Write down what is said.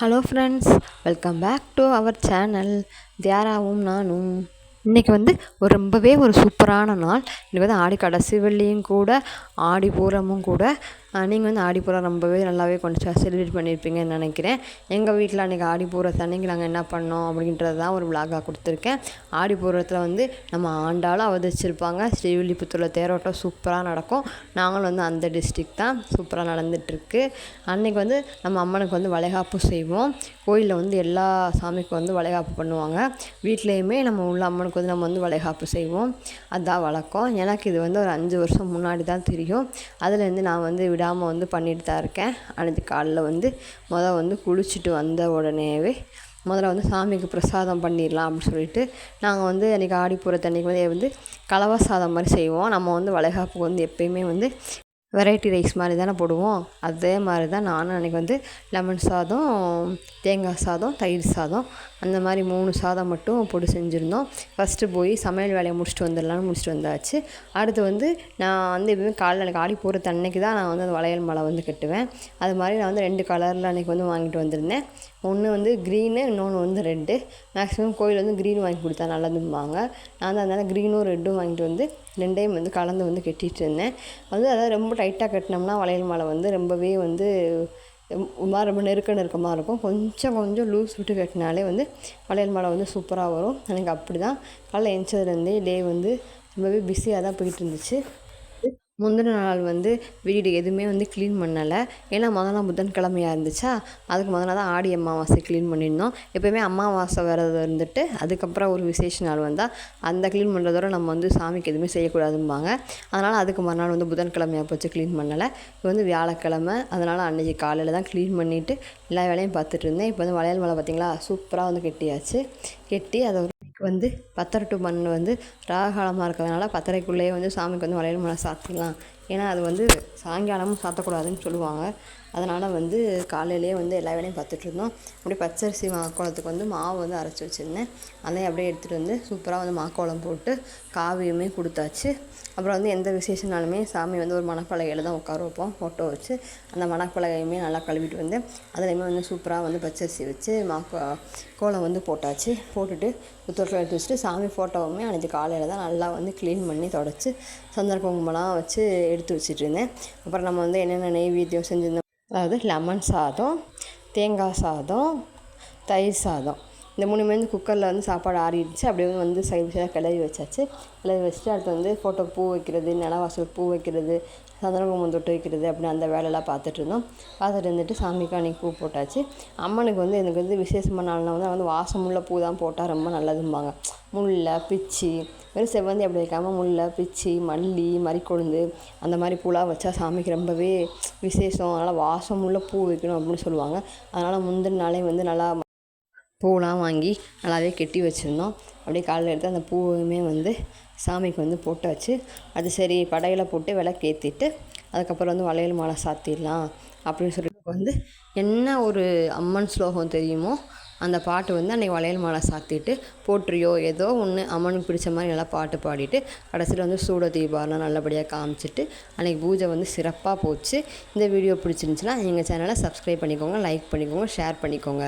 Hello friends, welcome back to our channel தியாராவும் நானும். இன்றைக்கி ரொம்பவே ஒரு சூப்பரான நாள். இன்றைக்கி ஆடி கடைசி வெள்ளியும் கூட, ஆடி பூரமும் கூட. நீங்கள் ஆடி பூரம் ரொம்பவே நல்லாவே கொஞ்சம் செலிப்ரேட் பண்ணியிருப்பீங்கன்னு நினைக்கிறேன். எங்கள் வீட்டில் அன்றைக்கி ஆடி பூரத்தன்னைக்கு நாங்கள் என்ன பண்ணோம் அப்படின்றது தான் ஒரு விளாகாக கொடுத்துருக்கேன். ஆடி பூரத்தில் நம்ம ஆண்டாலும் அவதரிச்சிருப்பாங்க. ஸ்ரீவில்லிபுத்தூரில் தேரோட்டம் சூப்பராக நடக்கும். நாங்களும் அந்த டிஸ்ட்ரிக் தான் சூப்பராக நடந்துகிட்ருக்கு. அன்றைக்கி நம்ம அம்மனுக்கு வளைகாப்பு செய்வோம். கோயிலில் எல்லா சாமிக்கும் வளைகாப்பு பண்ணுவாங்க. வீட்லேயுமே நம்ம உள்ள அம்மனுக்கு நம்ம வளைகாப்பு செய்வோம். அதுதான் வழக்கம். எனக்கு இது ஒரு 5 வருஷம் முன்னாடி தான் தெரியும். அதுலேருந்து நான் விடாமல் பண்ணிட்டு தான் இருக்கேன். அன்றைக்கி காலைல குளிச்சுட்டு வந்த உடனேவே முதல்ல சாமிக்கு பிரசாதம் பண்ணிடலாம் அப்படின்னு சொல்லிட்டு நாங்கள் அன்றைக்கி ஆடி பூரத்தன்னைக்கு கலவை சாதம் மாதிரி செய்வோம். நம்ம வளைகாப்புக்கு எப்பயுமே வெரைட்டி ரைஸ் மாதிரி தானே போடுவோம். அதே மாதிரி தான் நானும் அன்றைக்கி லெமன் சாதம், தேங்காய் சாதம், தயிர் சாதம், அந்த மாதிரி 3 சாதம் மட்டும் போட்டு செஞ்சுருந்தோம். ஃபஸ்ட்டு போய் சமையல் வேலையை முடிச்சுட்டு வந்துடலான்னு முடிச்சுட்டு வந்தாச்சு. அடுத்து நான் எப்பவுமே காலைல எனக்கு ஆடி போகிற அன்னைக்கு தான் நான் அந்த வளையல் மாலை கட்டுவேன். அது மாதிரி நான் 2 கலரில் அன்றைக்கி வாங்கிட்டு வந்திருந்தேன். ஒன்று க்ரீனு, இன்னொன்று ரெட்டு. மேக்ஸிமம் கோயில் க்ரீன் வாங்கி கொடுத்தா நல்லதும்பாங்க. நான் அதனால் க்ரீனும் ரெட்டும் வாங்கிட்டு 2டையும் கலந்து கட்டிகிட்டு இருந்தேன். அதாவது ரொம்ப டைட்டாக கட்டினோம்னா வளையல் மாலை ரொம்பவே ரொம்ப நெருக்கமாக இருக்கும். கொஞ்சம் கொஞ்சம் லூஸ் விட்டு கட்டினாலே வளையல் மாலை சூப்பராக வரும். எனக்கு அப்படி தான் காலைல எழுந்ததுலேருந்தே டே ரொம்பவே பிஸியாக தான் போயிட்டு இருந்துச்சு. முந்தின நாள் வீடு எதுவுமே க்ளீன் பண்ணலை. ஏன்னா முதல் நாள் புதன்கிழமையாக இருந்துச்சா, அதுக்கு முதல் நாள் தான் ஆடி அமாவாசை க்ளீன் பண்ணியிருந்தோம். எப்போயுமே அமாவாசை விரதம் இருந்துட்டு அதுக்கப்புறம் ஒரு விசேஷ நாள் வந்தால் அந்த க்ளீன் பண்ணுறதோட நம்ம சாமிக்கு எதுவுமே செய்யக்கூடாதும்பாங்க. அதனால் அதுக்கு மறுநாள் புதன்கிழமையாக போச்சு, க்ளீன் பண்ணலை. இப்போ வியாழக்கிழமை, அதனால் அன்றைக்கி காலையில் தான் க்ளீன் பண்ணிவிட்டு எல்லா வேலையும் பார்த்துட்டு இருந்தேன். இப்போ வளையல் மாலை பார்த்திங்களா சூப்பராக கட்டியாச்சு. கட்டி அதை பத்தரை டு 12 ராகாலமாக இருக்கிறதுனால 10:30க்குள்ளேயே சாமிக்கு வளையல் மாலை சாத்திடலாம். ஏன்னா அது சாயங்காலமும் சாத்தக்கூடாதுன்னு சொல்லுவாங்க. அதனால் காலையிலேயே எல்லா வேலையும் பார்த்துட்டு இருந்தோம். அப்படியே பச்சரிசி மாக்கோளத்துக்கு மாவு அரைச்சி வச்சுருந்தேன். அதையும் அப்படியே எடுத்துகிட்டு சூப்பராக மாக்கோளம் போட்டு காவியுமே கொடுத்தாச்சு. அப்புறம் எந்த விசேஷனாலுமே சாமி ஒரு மணப்பலகையில் தான் உட்கார வைப்போம், ஃபோட்டோ வச்சு. அந்த மணப்பலகையுமே நல்லா கழுவிட்டு அதுலேயுமே சூப்பராக பச்சரிசி வச்சு கோலம் போட்டாச்சு. போட்டுட்டு புத்தகத்தில் எடுத்து வச்சுட்டு சாமி ஃபோட்டோவுமே அன்றைக்கி காலையில் தான் நல்லா க்ளீன் பண்ணி தொடச்சி சந்தன குங்குமம்லாம் வச்சு எடுத்து வச்சுட்டு இருந்தேன். அப்புறம் நம்ம என்னென்ன நெய்வேத்தியம் செஞ்சுருந்தோம், அதாவது லெமன் சாதம், தேங்காய் சாதம், தயிர் சாதம், இந்த 3மே குக்கரில் சாப்பாடு ஆறிடுச்சு. அப்படியே சைடு கிளறி வச்சாச்சு. கிளறி வச்சுட்டு அடுத்து ஃபோட்டோ பூ வைக்கிறது, நிலவாசல் பூ வைக்கிறது, சந்தன குங்குமம் தொட்டு வைக்கிறது, அப்படின்னு அந்த வேலையெல்லாம் பார்த்துட்டு இருந்தோம். பார்த்துட்டு இருந்துட்டு சாமிக்கு அன்றைக்கி பூ போட்டாச்சு. அம்மனுக்கு எனக்கு விசேஷமான நாள்னா வாசமுள்ள பூ தான் போட்டால் ரொம்ப நல்லதும்பாங்க. முல்லை, பிச்சி, வெறும் செவ்வந்தி அப்படி வைக்காமல் முல்லை, பிச்சி, மல்லி, மறிக்கொழுந்து அந்த மாதிரி பூலாம் வச்சா சாமிக்கு ரொம்பவே விசேஷம். அதனால் வாசமுள்ள பூ வைக்கணும் அப்படின்னு சொல்லுவாங்க. அதனால் முந்தின நாளே நல்லா பூலாம் வாங்கி நல்லாவே கட்டி வச்சுருந்தோம். அப்படியே காலையில் எடுத்து அந்த பூவுமே சாமிக்கு போட்டாச்சு. அது சரி படையில் போட்டு விளக்கேற்றிட்டு அதுக்கப்புறம் வளையல் மாலை சாத்திடலாம் அப்படின்னு சொல்லிட்டு என்ன ஒரு அம்மன் ஸ்லோகம் தெரியுமோ அந்த பாட்டு அன்றைக்கி வளையல் மாலை சாத்திட்டு போற்றியோ ஏதோ ஒன்று அம்மனுக்கு பிடிச்ச மாதிரி நல்லா பாட்டு பாடிட்டு கடைசியில் சூட தீபாவளிலாம் நல்லபடியாக காமிச்சிட்டு அன்றைக்கி பூஜை சிறப்பாக போச்சு. இந்த வீடியோ பிடிச்சிருந்துச்சுன்னா எங்கள் சேனலை சப்ஸ்கிரைப் பண்ணிக்கோங்க, லைக் பண்ணிக்கோங்க, ஷேர் பண்ணிக்கோங்க.